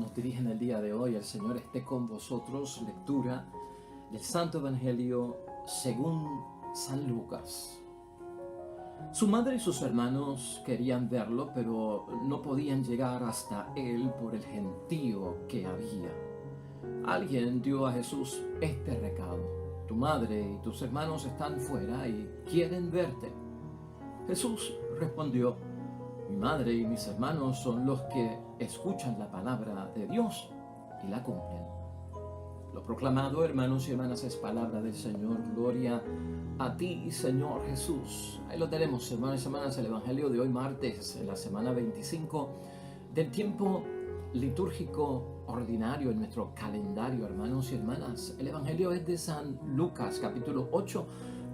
nos dirige en el día de hoy. El Señor esté con vosotros. Lectura del Santo Evangelio según San Lucas. Su madre y sus hermanos querían verlo, pero no podían llegar hasta él por el gentío que había. Alguien dio a Jesús este recado: tu madre y tus hermanos están fuera y quieren verte. Jesús respondió: mi madre y mis hermanos son los que escuchan la palabra de Dios y la cumplen. Lo proclamado, hermanos y hermanas, es palabra del Señor. Gloria a ti, Señor Jesús. Ahí lo tenemos, hermanos y hermanas, el Evangelio de hoy martes, en la semana 25 del tiempo litúrgico ordinario en nuestro calendario, hermanos y hermanas. El Evangelio es de San Lucas, capítulo 8,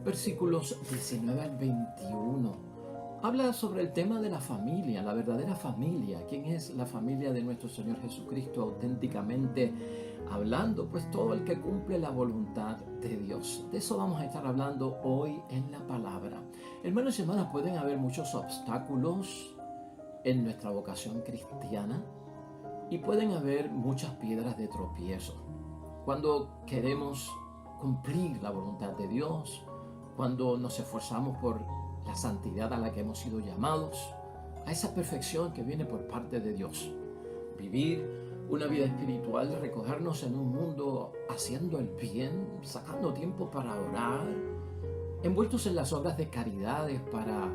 versículos 19 al 21. Habla sobre el tema de la familia, la verdadera familia. ¿Quién es la familia de nuestro Señor Jesucristo auténticamente hablando? Pues todo el que cumple la voluntad de Dios. De eso vamos a estar hablando hoy en la palabra. Hermanos y hermanas, pueden haber muchos obstáculos en nuestra vocación cristiana y pueden haber muchas piedras de tropiezo. Cuando queremos cumplir la voluntad de Dios, cuando nos esforzamos por la santidad a la que hemos sido llamados, a esa perfección que viene por parte de Dios. Vivir una vida espiritual, recogernos en un mundo haciendo el bien, sacando tiempo para orar, envueltos en las obras de caridades para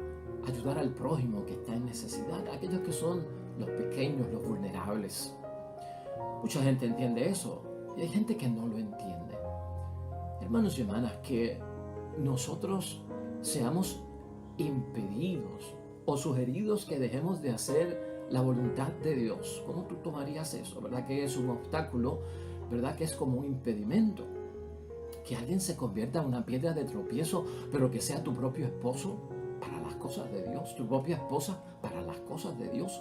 ayudar al prójimo que está en necesidad, aquellos que son los pequeños, los vulnerables. Mucha gente entiende eso y hay gente que no lo entiende. Hermanos y hermanas, que nosotros seamos impedidos o sugeridos que dejemos de hacer la voluntad de Dios. ¿Cómo tú tomarías eso? ¿Verdad que es un obstáculo? ¿Verdad que es como un impedimento? Que alguien se convierta en una piedra de tropiezo, pero que sea tu propio esposo para las cosas de Dios, tu propia esposa para las cosas de Dios.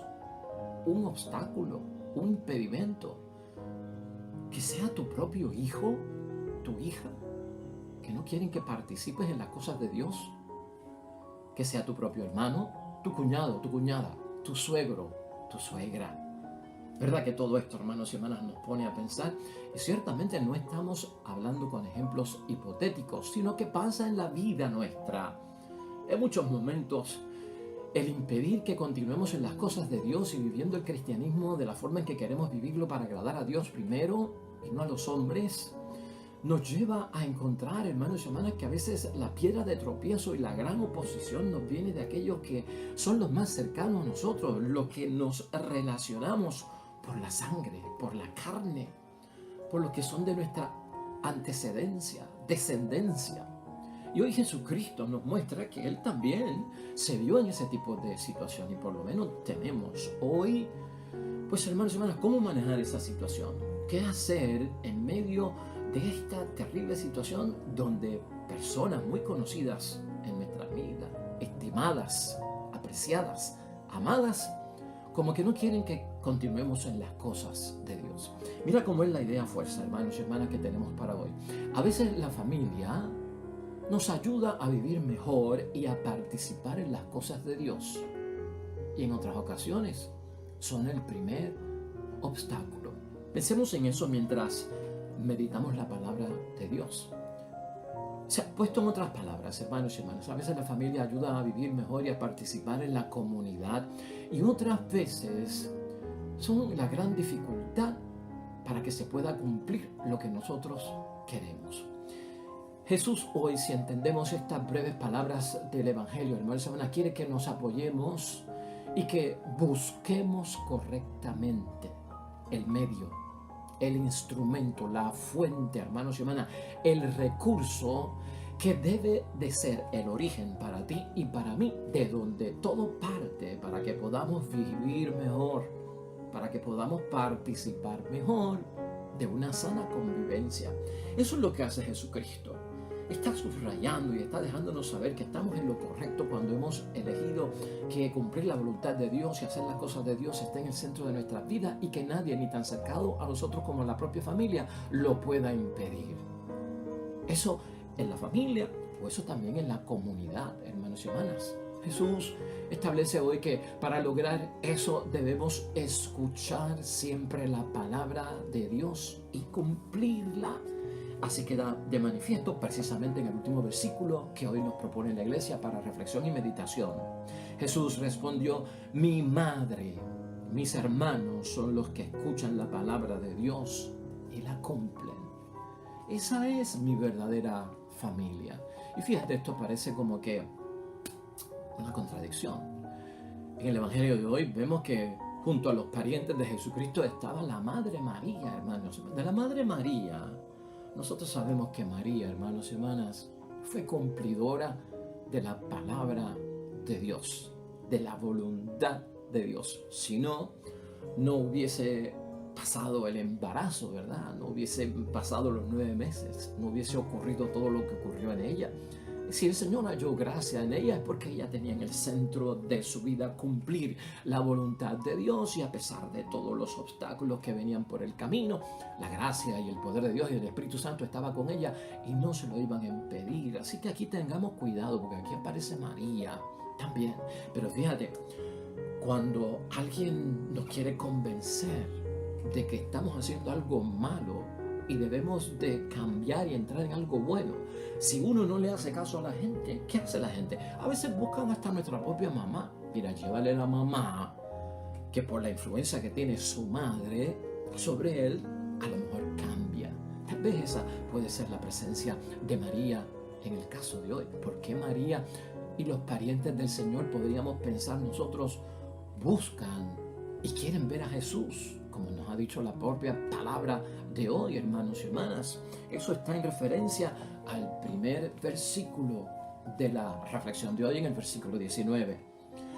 Un obstáculo, un impedimento. Que sea tu propio hijo, tu hija, que no quieren que participes en las cosas de Dios. Que sea tu propio hermano, tu cuñado, tu cuñada, tu suegro, tu suegra. ¿Verdad que todo esto, hermanos y hermanas, nos pone a pensar? Y ciertamente no estamos hablando con ejemplos hipotéticos, sino que pasa en la vida nuestra. En muchos momentos, el impedir que continuemos en las cosas de Dios y viviendo el cristianismo de la forma en que queremos vivirlo para agradar a Dios primero y no a los hombres, nos lleva a encontrar, hermanos y hermanas, que a veces la piedra de tropiezo y la gran oposición nos viene de aquellos que son los más cercanos a nosotros, los que nos relacionamos por la sangre, por la carne, por los que son de nuestra antecedencia, descendencia. Y hoy Jesucristo nos muestra que Él también se vio en ese tipo de situación y por lo menos tenemos hoy, pues hermanos y hermanas, cómo manejar esa situación, qué hacer en medio de esta terrible situación donde personas muy conocidas en nuestra vida, estimadas, apreciadas, amadas, como que no quieren que continuemos en las cosas de Dios. Mira cómo es la idea fuerza, hermanos y hermanas, que tenemos para hoy. A veces la familia nos ayuda a vivir mejor y a participar en las cosas de Dios. Y en otras ocasiones son el primer obstáculo. Pensemos en eso mientras meditamos la palabra de Dios. Se ha puesto en otras palabras, hermanos y hermanas, a veces la familia ayuda a vivir mejor y a participar en la comunidad, y otras veces son la gran dificultad para que se pueda cumplir lo que nosotros queremos. Jesús hoy, si entendemos estas breves palabras del Evangelio, hermanos y hermanas, quiere que nos apoyemos y que busquemos correctamente el medio, el instrumento, la fuente, hermanos y hermanas, el recurso que debe de ser el origen para ti y para mí, de donde todo parte para que podamos vivir mejor, para que podamos participar mejor de una sana convivencia. Eso es lo que hace Jesucristo. Está subrayando y está dejándonos saber que estamos en lo correcto cuando hemos elegido que cumplir la voluntad de Dios y hacer las cosas de Dios esté en el centro de nuestra vida y que nadie, ni tan cercano a nosotros como la propia familia, lo pueda impedir. Eso en la familia o eso también en la comunidad, hermanos y hermanas. Jesús establece hoy que para lograr eso debemos escuchar siempre la palabra de Dios y cumplirla. Así queda de manifiesto precisamente en el último versículo que hoy nos propone la iglesia para reflexión y meditación. Jesús respondió: mi madre, mis hermanos son los que escuchan la palabra de Dios y la cumplen. Esa es mi verdadera familia. Y fíjate, esto parece como que una contradicción. En el Evangelio de hoy vemos que junto a los parientes de Jesucristo estaba la Madre María, hermanos. De la Madre María, nosotros sabemos que María, hermanos y hermanas, fue cumplidora de la palabra de Dios, de la voluntad de Dios. Si no, no hubiese pasado el embarazo, ¿verdad? No hubiese pasado los 9 meses, no hubiese ocurrido todo lo que ocurrió en ella. Si el Señor halló gracia en ella es porque ella tenía en el centro de su vida cumplir la voluntad de Dios, y a pesar de todos los obstáculos que venían por el camino, la gracia y el poder de Dios y el Espíritu Santo estaba con ella y no se lo iban a impedir. Así que aquí tengamos cuidado, porque aquí aparece María también. Pero fíjate, cuando alguien nos quiere convencer de que estamos haciendo algo malo y debemos de cambiar y entrar en algo bueno, si uno no le hace caso a la gente, ¿qué hace la gente? A veces buscan hasta nuestra propia mamá. Mira, llévale a la mamá que por la influencia que tiene su madre sobre él, a lo mejor cambia. Tal vez esa puede ser la presencia de María en el caso de hoy. ¿Por qué María y los parientes del Señor, podríamos pensar nosotros, buscan y quieren ver a Jesús? Como nos ha dicho la propia palabra de hoy, hermanos y hermanas. Eso está en referencia al primer versículo de la reflexión de hoy, en el versículo 19.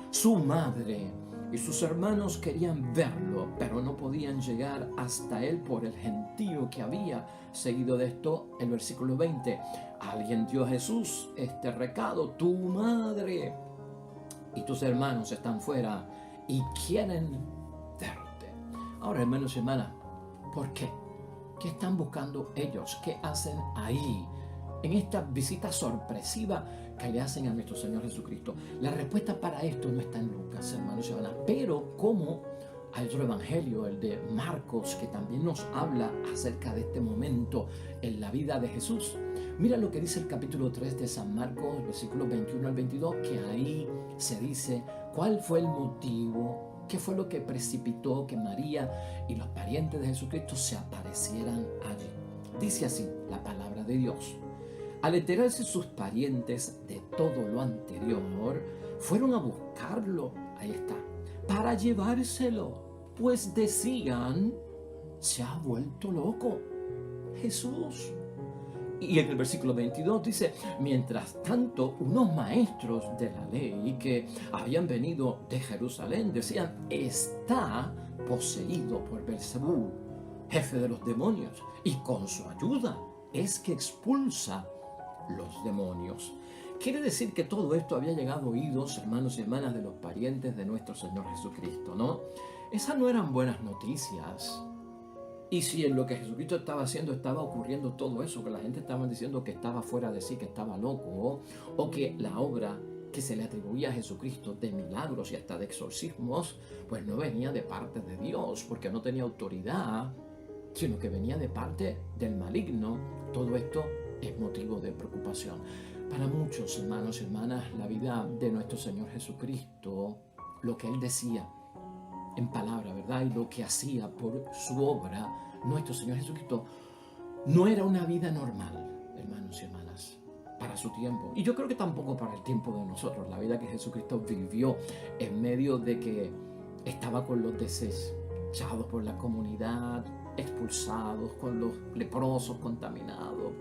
Su madre y sus hermanos querían verlo, pero no podían llegar hasta él por el gentío que había. Seguido de esto, el versículo 20. Alguien dio a Jesús este recado: tu madre y tus hermanos están fuera y quieren verte. Ahora, hermanos y hermanas, ¿por qué? ¿Qué están buscando ellos? ¿Qué hacen ahí, en esta visita sorpresiva que le hacen a nuestro Señor Jesucristo? La respuesta para esto no está en Lucas, hermanos y hermanas, pero como hay otro evangelio, el de Marcos, que también nos habla acerca de este momento en la vida de Jesús. Mira lo que dice el capítulo 3 de San Marcos, versículos 21 al 22, que ahí se dice cuál fue el motivo, qué fue lo que precipitó que María y los parientes de Jesucristo se aparecieran allí. Dice así la palabra de Dios: al enterarse sus parientes de todo lo anterior, fueron a buscarlo, ahí está, para llevárselo, pues decían: se ha vuelto loco Jesús. Y en el versículo 22 dice: mientras tanto, unos maestros de la ley que habían venido de Jerusalén decían: está poseído por Beelzebú, jefe de los demonios, y con su ayuda es que expulsa los demonios. Quiere decir que todo esto había llegado a oídos, hermanos y hermanas, de los parientes de nuestro Señor Jesucristo, ¿no? Esas no eran buenas noticias. Y si en lo que Jesucristo estaba haciendo estaba ocurriendo todo eso, que la gente estaba diciendo que estaba fuera de sí, que estaba loco, o que la obra que se le atribuía a Jesucristo de milagros y hasta de exorcismos, pues no venía de parte de Dios, porque no tenía autoridad, sino que venía de parte del maligno, todo esto es motivo de preocupación. Para muchos, hermanos y hermanas, la vida de nuestro Señor Jesucristo, lo que Él decía en palabra, ¿verdad?, y lo que hacía por su obra, nuestro Señor Jesucristo, no era una vida normal, hermanos y hermanas, para su tiempo. Y yo creo que tampoco para el tiempo de nosotros. La vida que Jesucristo vivió en medio de que estaba con los desechados por la comunidad, expulsados, con los leprosos contaminados,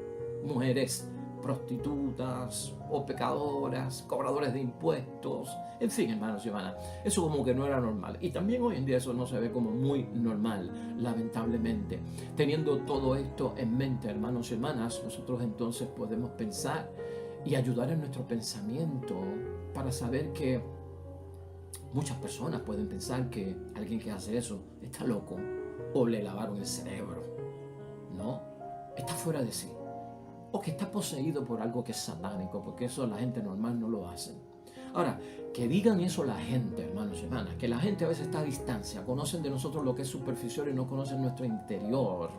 mujeres prostitutas o pecadoras, cobradores de impuestos, en fin, hermanos y hermanas, eso como que no era normal. Y también hoy en día eso no se ve como muy normal, lamentablemente. Teniendo todo esto en mente, hermanos y hermanas, nosotros entonces podemos pensar y ayudar en nuestro pensamiento para saber que muchas personas pueden pensar que alguien que hace eso está loco o le lavaron el cerebro, ¿no? Está fuera de sí, o que está poseído por algo que es satánico, porque eso la gente normal no lo hace. Ahora, Que digan eso la gente, hermanos y hermanas, que la gente a veces está a distancia, conocen de nosotros lo que es superficial y no conocen nuestro interior,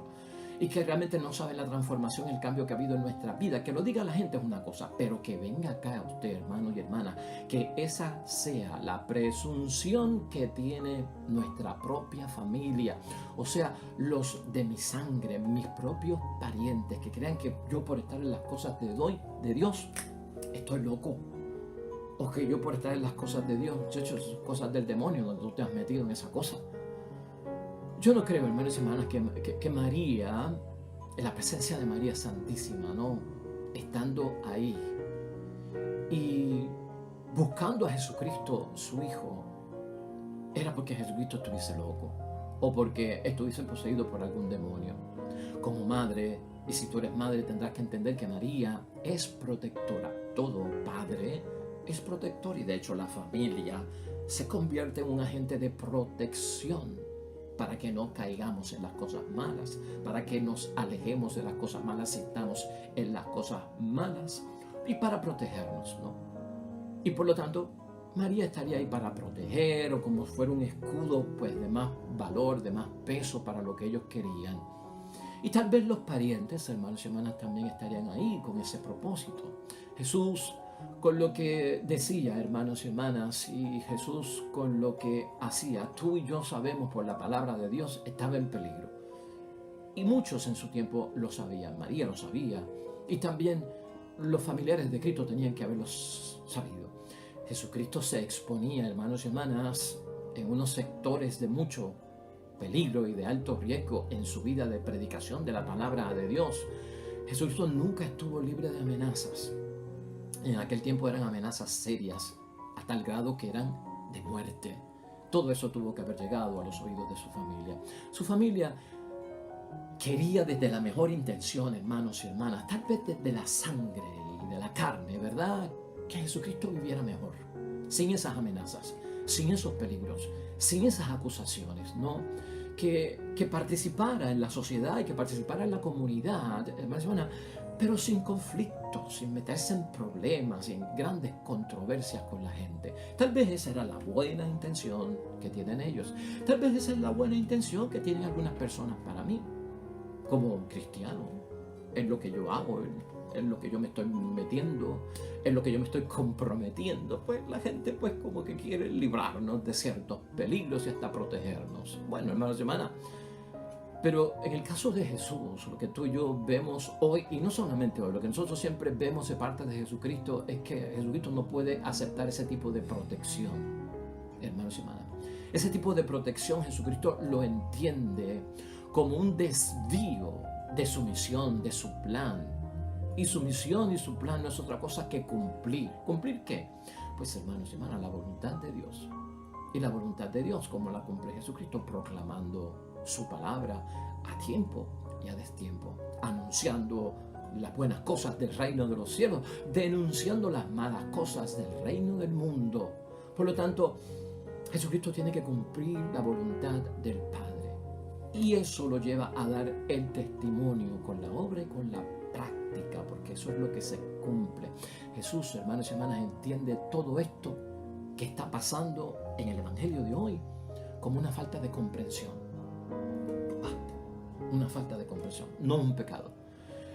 y que realmente no saben la transformación, el cambio que ha habido en nuestra vida. Que lo diga la gente es una cosa, pero que venga acá usted, hermano y hermana, que esa sea la presunción que tiene nuestra propia familia, o sea, los de mi sangre, mis propios parientes, que crean que yo por estar en las cosas de Dios estoy loco, o que yo por estar en las cosas de Dios, muchachos, cosas del demonio, donde tú te has metido en esa cosa. Yo no creo, hermanos y hermanas, que María, en la presencia de María Santísima, ¿no? Estando ahí y buscando a Jesucristo, su Hijo, era porque Jesucristo estuviese loco o porque estuviese poseído por algún demonio. Como madre, y si tú eres madre, tendrás que entender que María es protectora. Todo padre es protector, y de hecho la familia se convierte en un agente de protección para que no caigamos en las cosas malas, para que nos alejemos de las cosas malas si estamos en las cosas malas, y para protegernos, ¿no? Y por lo tanto, María estaría ahí para proteger, o como fuera un escudo, pues de más valor, de más peso para lo que ellos querían. Y tal vez los parientes, hermanos y hermanas, también estarían ahí con ese propósito. Jesús, con lo que decía, hermanos y hermanas, y Jesús con lo que hacía, tú y yo sabemos por la palabra de Dios, estaba en peligro. Y muchos en su tiempo lo sabían. María lo sabía, y también los familiares de Cristo tenían que haberlo sabido. Jesucristo se exponía, hermanos y hermanas, en unos sectores de mucho peligro y de alto riesgo en su vida de predicación de la palabra de Dios. Jesucristo nunca estuvo libre de amenazas. En aquel tiempo eran amenazas serias, a tal grado que eran de muerte. Todo eso tuvo que haber llegado a los oídos de su familia. Su familia quería desde la mejor intención, hermanos y hermanas, tal vez desde la sangre y de la carne, ¿verdad?, que Jesucristo viviera mejor, sin esas amenazas, sin esos peligros, sin esas acusaciones, ¿no? Que participara en la sociedad y que participara en la comunidad, hermanos y hermanas, pero sin conflictos, sin meterse en problemas, en grandes controversias con la gente. Tal vez esa era la buena intención que tienen ellos. Tal vez esa es la buena intención que tienen algunas personas para mí, como cristiano, en lo que yo hago, en lo que yo me estoy metiendo, en lo que yo me estoy comprometiendo. Pues la gente pues como que quiere librarnos de ciertos peligros y hasta protegernos. Bueno, hermanos y hermanas, pero en el caso de Jesús, lo que tú y yo vemos hoy, y no solamente hoy, lo que nosotros siempre vemos de parte de Jesucristo es que Jesucristo no puede aceptar ese tipo de protección, hermanos y hermanas. Ese tipo de protección Jesucristo lo entiende como un desvío de su misión, de su plan. Y su misión y su plan no es otra cosa que cumplir. ¿Cumplir qué? Pues, hermanos y hermanas, la voluntad de Dios. Y la voluntad de Dios, como la cumple Jesucristo, proclamando su palabra a tiempo y a destiempo, anunciando las buenas cosas del reino de los cielos, denunciando las malas cosas del reino del mundo. Por lo tanto, Jesucristo tiene que cumplir la voluntad del Padre, y eso lo lleva a dar el testimonio con la obra y con la práctica, porque eso es lo que se cumple. Jesús, hermanos y hermanas, entiende todo esto que está pasando en el Evangelio de hoy como una falta de comprensión. Una falta de comprensión, no un pecado.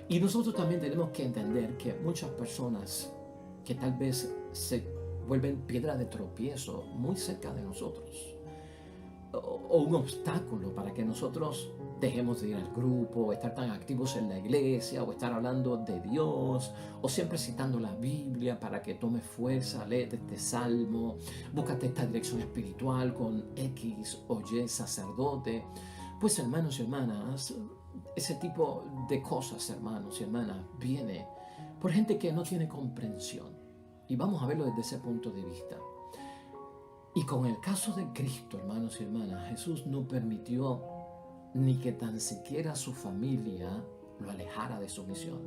Y nosotros también tenemos que entender que muchas personas que tal vez se vuelven piedra de tropiezo muy cerca de nosotros, o un obstáculo para que nosotros dejemos de ir al grupo, o estar tan activos en la iglesia, o estar hablando de Dios, o siempre citando la Biblia para que tomes fuerza, léete este salmo, búscate esta dirección espiritual con X o Y sacerdote. Pues, hermanos y hermanas, ese tipo de cosas, hermanos y hermanas, viene por gente que no tiene comprensión. Y vamos a verlo desde ese punto de vista. Y con el caso de Cristo, hermanos y hermanas, Jesús no permitió ni que tan siquiera su familia lo alejara de su misión.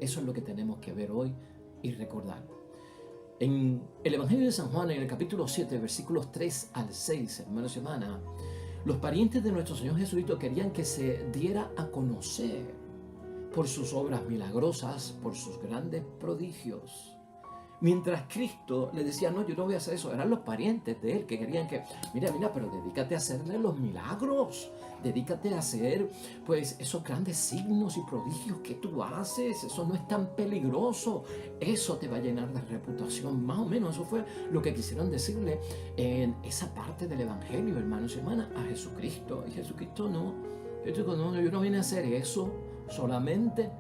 Eso es lo que tenemos que ver hoy y recordar. En el Evangelio de San Juan, en el capítulo 7, versículos 3 al 6, hermanos y hermanas, los parientes de nuestro Señor Jesucristo querían que se diera a conocer por sus obras milagrosas, por sus grandes prodigios. Mientras Cristo le decía, no, yo no voy a hacer eso. Eran los parientes de él que querían que, mira, pero dedícate a hacerle los milagros. Dedícate a hacer, pues, esos grandes signos y prodigios que tú haces. Eso no es tan peligroso. Eso te va a llenar de reputación. Más o menos eso fue lo que quisieron decirle en esa parte del Evangelio, hermanos y hermanas, a Jesucristo. Y Jesucristo no. Jesucristo no, yo no vine a hacer eso solamente.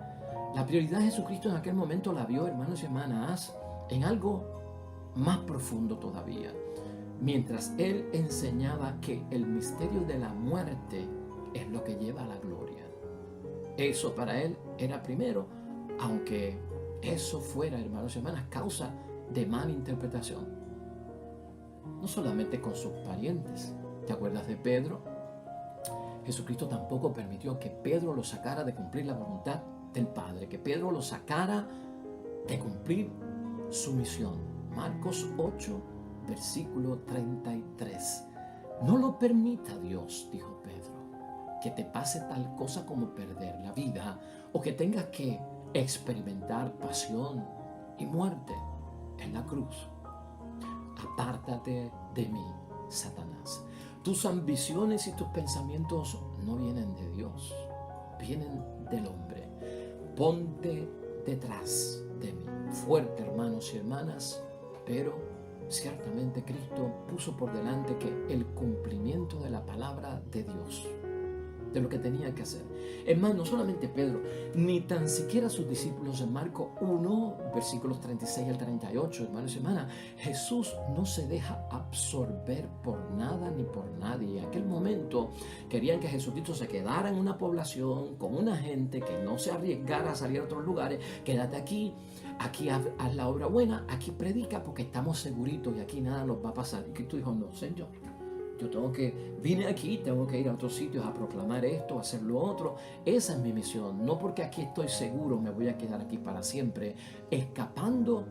La prioridad de Jesucristo en aquel momento la vio, hermanos y hermanas, en algo más profundo todavía. Mientras Él enseñaba que el misterio de la muerte es lo que lleva a la gloria. Eso para Él era primero, aunque eso fuera, hermanos y hermanas, causa de mala interpretación. No solamente con sus parientes. ¿Te acuerdas de Pedro? Jesucristo tampoco permitió que Pedro lo sacara de cumplir la voluntad del Padre, que Pedro lo sacara de cumplir su misión. Marcos 8, versículo 33. No lo permita Dios, dijo Pedro, que te pase tal cosa como perder la vida o que tengas que experimentar pasión y muerte en la cruz. Apártate de mí, Satanás. Tus ambiciones y tus pensamientos no vienen de Dios, vienen del hombre. Ponte detrás de mí. Fuerte, hermanos y hermanas, pero ciertamente Cristo puso por delante que el cumplimiento de la palabra de Dios, de lo que tenía que hacer. Es más, no solamente Pedro, ni tan siquiera sus discípulos. En Marcos 1, versículos 36 al 38, hermanos y hermanas, Jesús no se deja absorber por nada ni por nadie. En aquel momento querían que Jesucristo se quedara en una población con una gente que no se arriesgara a salir a otros lugares. Quédate aquí haz la obra buena, aquí predica porque estamos seguritos y aquí nada nos va a pasar. Y Cristo dijo, no, Señor. Yo vine aquí, tengo que ir a otros sitios a proclamar esto, a hacer lo otro. Esa es mi misión. No porque aquí estoy seguro me voy a quedar aquí para siempre, escapando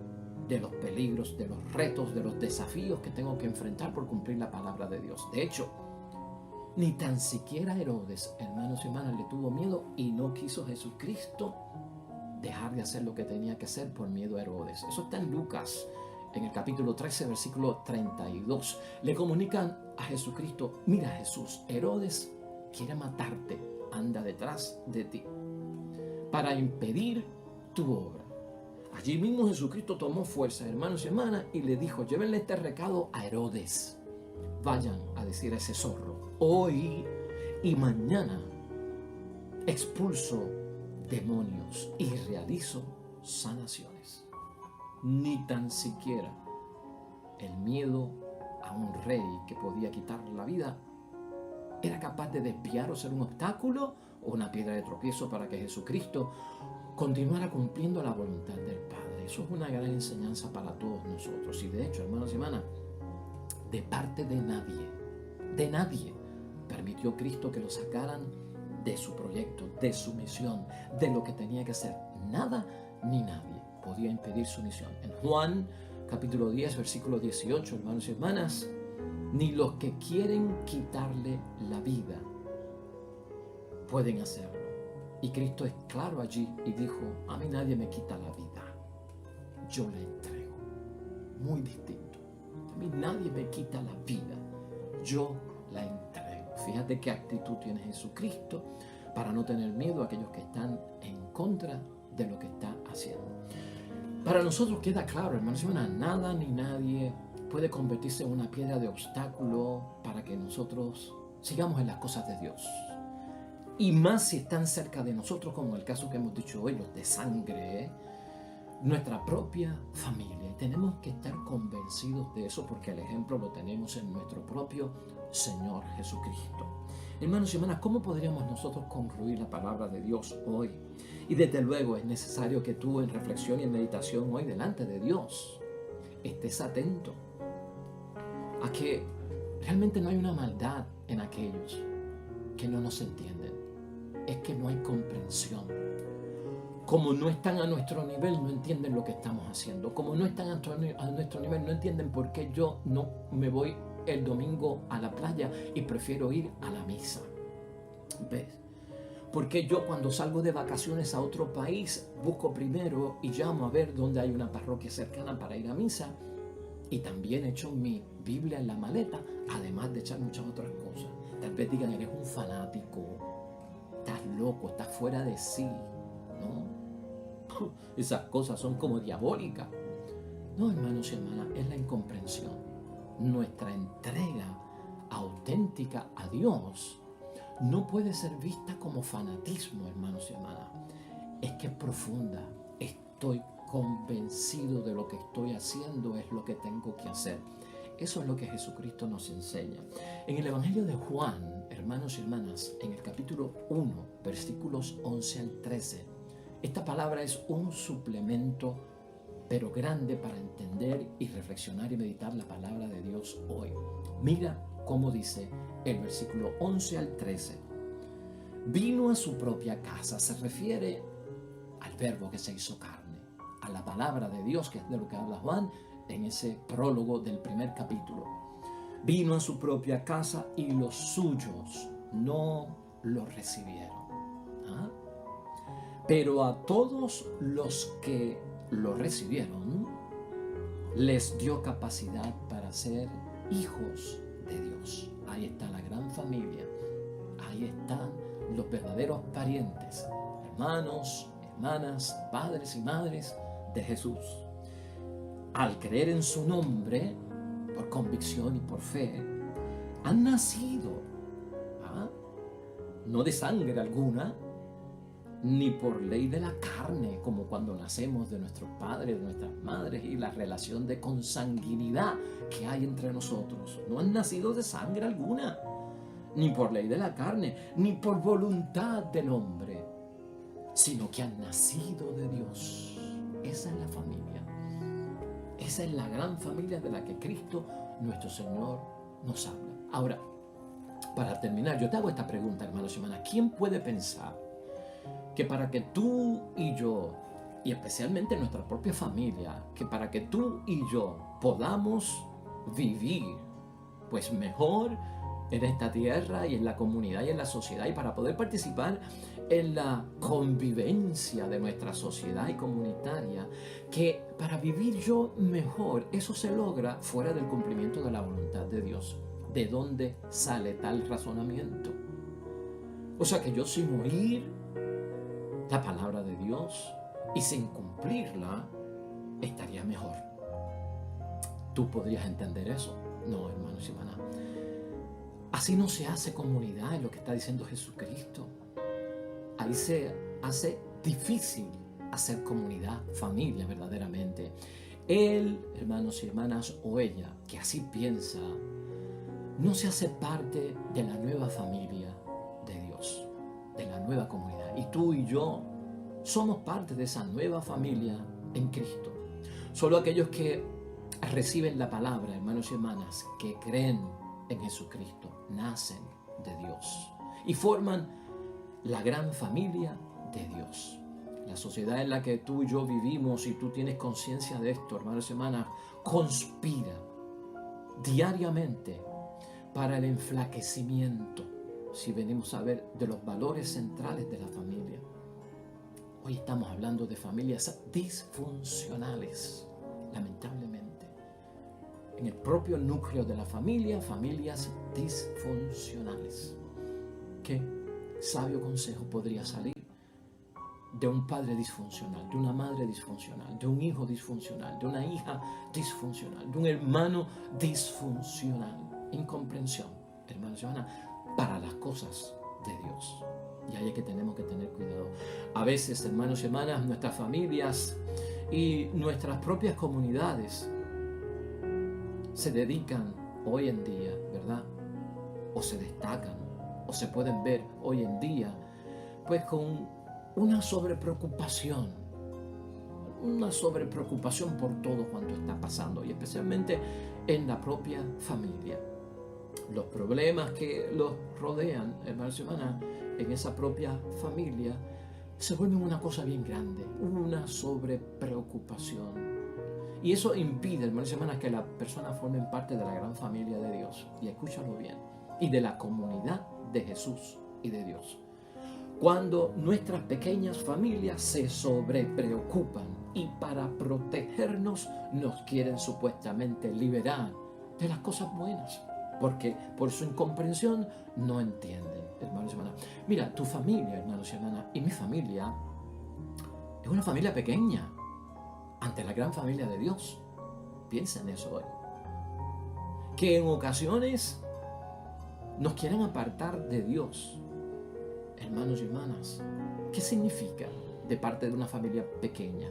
de los peligros, de los retos, de los desafíos que tengo que enfrentar por cumplir la palabra de Dios. De hecho, ni tan siquiera Herodes, hermanos y hermanas, le tuvo miedo y no quiso Jesucristo dejar de hacer lo que tenía que hacer por miedo a Herodes. Eso está en Lucas. En el capítulo 13, versículo 32, le comunican a Jesucristo, mira Jesús, Herodes quiere matarte, anda detrás de ti para impedir tu obra. Allí mismo Jesucristo tomó fuerza, hermanos y hermanas, y le dijo, llévenle este recado a Herodes. Vayan a decir a ese zorro, hoy y mañana expulso demonios y realizo sanaciones. Ni tan siquiera el miedo a un rey que podía quitarle la vida era capaz de desviar o ser un obstáculo o una piedra de tropiezo para que Jesucristo continuara cumpliendo la voluntad del Padre. Eso es una gran enseñanza para todos nosotros. Y de hecho, hermanos y hermanas, de parte de nadie permitió Cristo que lo sacaran de su proyecto, de su misión, de lo que tenía que hacer. Nada ni nadie podía impedir su misión. En Juan capítulo 10, versículo 18, hermanos y hermanas, ni los que quieren quitarle la vida pueden hacerlo. Y Cristo es claro allí y dijo, a mí nadie me quita la vida, yo la entrego. Muy distinto. A mí nadie me quita la vida, yo la entrego. Fíjate qué actitud tiene Jesucristo para no tener miedo a aquellos que están en contra de lo que está haciendo. Para nosotros queda claro, hermanos y hermanas, nada ni nadie puede convertirse en una piedra de obstáculo para que nosotros sigamos en las cosas de Dios. Y más si están cerca de nosotros, como el caso que hemos dicho hoy, los de sangre, nuestra propia familia. Y tenemos que estar convencidos de eso porque el ejemplo lo tenemos en nuestro propio Señor Jesucristo. Hermanos y hermanas, ¿cómo podríamos nosotros concluir la palabra de Dios hoy? Y desde luego es necesario que tú en reflexión y en meditación hoy delante de Dios estés atento a que realmente no hay una maldad en aquellos que no nos entienden. Es que no hay comprensión. Como no están a nuestro nivel, no entienden lo que estamos haciendo. Como no están a nuestro nivel, no entienden por qué yo no me voy el domingo a la playa y prefiero ir a la misa. ¿Ves? Porque yo cuando salgo de vacaciones a otro país, busco primero y llamo a ver dónde hay una parroquia cercana para ir a misa. Y también echo mi Biblia en la maleta, además de echar muchas otras cosas. Tal vez digan, eres un fanático, estás loco, estás fuera de sí, ¿no? Esas cosas son como diabólicas. No, hermanos y hermanas, es la incomprensión. Nuestra entrega auténtica a Dios no puede ser vista como fanatismo, hermanos y hermanas. Es que es profunda. Estoy convencido de lo que estoy haciendo es lo que tengo que hacer. Eso es lo que Jesucristo nos enseña. En el Evangelio de Juan, hermanos y hermanas, en el capítulo 1, versículos 11 al 13, esta palabra es un suplemento, pero grande para entender y reflexionar y meditar la palabra de Dios hoy. Mira cómo dice el versículo 11 al 13. Vino a su propia casa, se refiere al verbo que se hizo carne, a la palabra de Dios, que es de lo que habla Juan en ese prólogo del primer capítulo. Vino a su propia casa y los suyos no lo recibieron. ¿Ah? Pero a todos los que lo recibieron, les dio capacidad para ser hijos de Dios. Ahí está la gran familia. Ahí están los verdaderos parientes, hermanos, hermanas, padres y madres de Jesús. Al creer en su nombre, por convicción y por fe, han nacido, no de sangre alguna, ni por ley de la carne, como cuando nacemos de nuestros padres, de nuestras madres, y la relación de consanguinidad que hay entre nosotros. No han nacido de sangre alguna, ni por ley de la carne, ni por voluntad del hombre, sino que han nacido de Dios. Esa es la familia. Esa es la gran familia de la que Cristo, nuestro Señor, nos habla. Ahora, para terminar, yo te hago esta pregunta, hermanos y hermanas. ¿Quién puede pensar que para que tú y yo, y especialmente nuestra propia familia, que para que tú y yo podamos vivir pues mejor en esta tierra y en la comunidad y en la sociedad, y para poder participar en la convivencia de nuestra sociedad y comunitaria, que para vivir yo mejor, eso se logra fuera del cumplimiento de la voluntad de Dios? ¿De dónde sale tal razonamiento? O sea que yo sin oír la palabra de Dios y sin cumplirla estaría mejor. ¿Tú podrías entender eso? No, hermanos y hermanas. Así no se hace comunidad, en lo que está diciendo Jesucristo. Ahí se hace difícil hacer comunidad, familia verdaderamente. Él, hermanos y hermanas, o ella, que así piensa, no se hace parte de la nueva familia de Dios, de la nueva comunidad. Y tú y yo somos parte de esa nueva familia en Cristo. Solo aquellos que reciben la palabra, hermanos y hermanas, que creen en Jesucristo, nacen de Dios y forman la gran familia de Dios. La sociedad en la que tú y yo vivimos, y tú tienes conciencia de esto, hermanos y hermanas, conspira diariamente para el enflaquecimiento, si venimos a ver, de los valores centrales de la familia. Hoy estamos hablando de familias disfuncionales, lamentablemente. En el propio núcleo de la familia, familias disfuncionales. ¿Qué sabio consejo podría salir de un padre disfuncional, de una madre disfuncional, de un hijo disfuncional, de una hija disfuncional, de un hermano disfuncional? Incomprensión, hermanos y hermanas, para las cosas de Dios. Y ahí es que tenemos que tener cuidado. A veces, hermanos y hermanas, nuestras familias y nuestras propias comunidades se dedican hoy en día, ¿verdad? O se destacan, o se pueden ver hoy en día, pues con una sobrepreocupación por todo cuanto está pasando, y especialmente en la propia familia. Los problemas que los rodean, hermanos y hermanas, en esa propia familia, se vuelven una cosa bien grande, una sobrepreocupación. Y eso impide, hermanos y hermanas, que las personas formen parte de la gran familia de Dios. Y escúchalo bien. Y de la comunidad de Jesús y de Dios. Cuando nuestras pequeñas familias se sobrepreocupan y para protegernos nos quieren supuestamente liberar de las cosas buenas, porque por su incomprensión no entienden, hermanos y hermanas. Mira, tu familia, hermanos y hermanas, y mi familia es una familia pequeña ante la gran familia de Dios. Piensa en eso hoy. Que en ocasiones nos quieren apartar de Dios. Hermanos y hermanas, ¿qué significa de parte de una familia pequeña?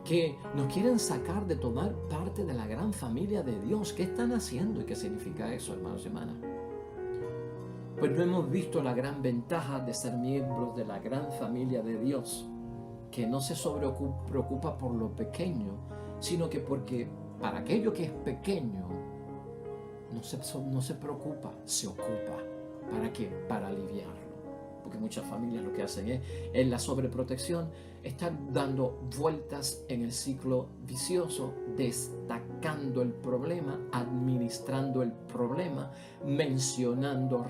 Que nos quieren sacar de tomar parte de la gran familia de Dios. ¿Qué están haciendo y qué significa eso, hermanos y hermanas? Pues no hemos visto la gran ventaja de ser miembros de la gran familia de Dios, que no se preocupa por lo pequeño, sino que porque para aquello que es pequeño no se preocupa, se ocupa. ¿Para qué? Para aliviarlo. Porque muchas familias lo que hacen es, en la sobreprotección, están dando vueltas en el ciclo vicioso, destacando el problema, administrando el problema, mencionando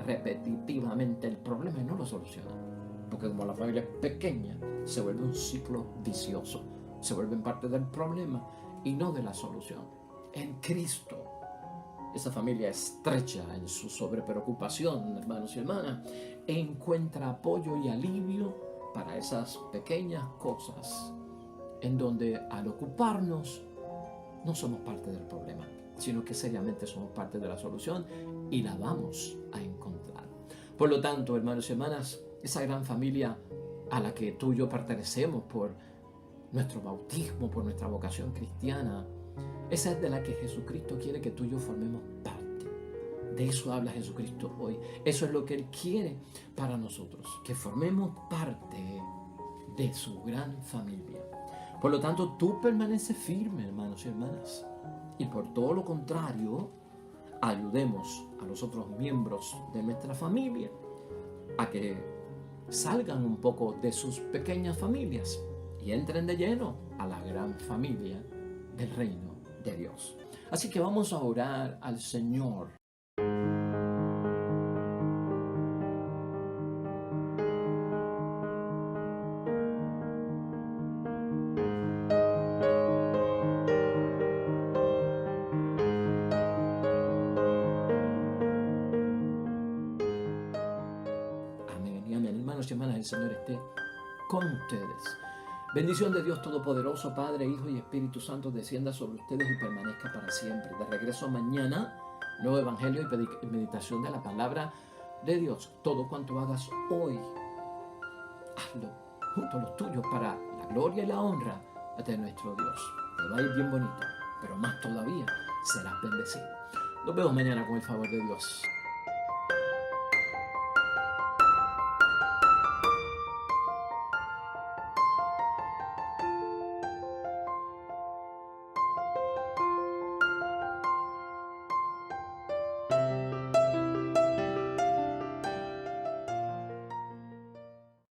repetitivamente el problema y no lo solucionan. Porque como la familia es pequeña, se vuelve un ciclo vicioso. Se vuelven parte del problema y no de la solución. En Cristo, esa familia estrecha en su sobrepreocupación, hermanos y hermanas, encuentra apoyo y alivio para esas pequeñas cosas, en donde al ocuparnos no somos parte del problema, sino que seriamente somos parte de la solución y la vamos a encontrar. Por lo tanto, hermanos y hermanas, esa gran familia a la que tú y yo pertenecemos por nuestro bautismo, por nuestra vocación cristiana, esa es de la que Jesucristo quiere que tú y yo formemos parte. De eso habla Jesucristo hoy. Eso es lo que Él quiere para nosotros, que formemos parte de su gran familia. Por lo tanto, tú permaneces firme, hermanos y hermanas. Y por todo lo contrario, ayudemos a los otros miembros de nuestra familia a que salgan un poco de sus pequeñas familias y entren de lleno a la gran familia del reino de Dios. Así que vamos a orar al Señor. Amén y amén. Hermanos y hermanas, el Señor esté con ustedes. Bendición de Dios Todopoderoso, Padre, Hijo y Espíritu Santo, descienda sobre ustedes y permanezca para siempre. De regreso mañana, nuevo Evangelio y meditación de la palabra de Dios. Todo cuanto hagas hoy, hazlo junto a los tuyos para la gloria y la honra de nuestro Dios. Te va a ir bien bonito, pero más todavía serás bendecido. Nos vemos mañana con el favor de Dios.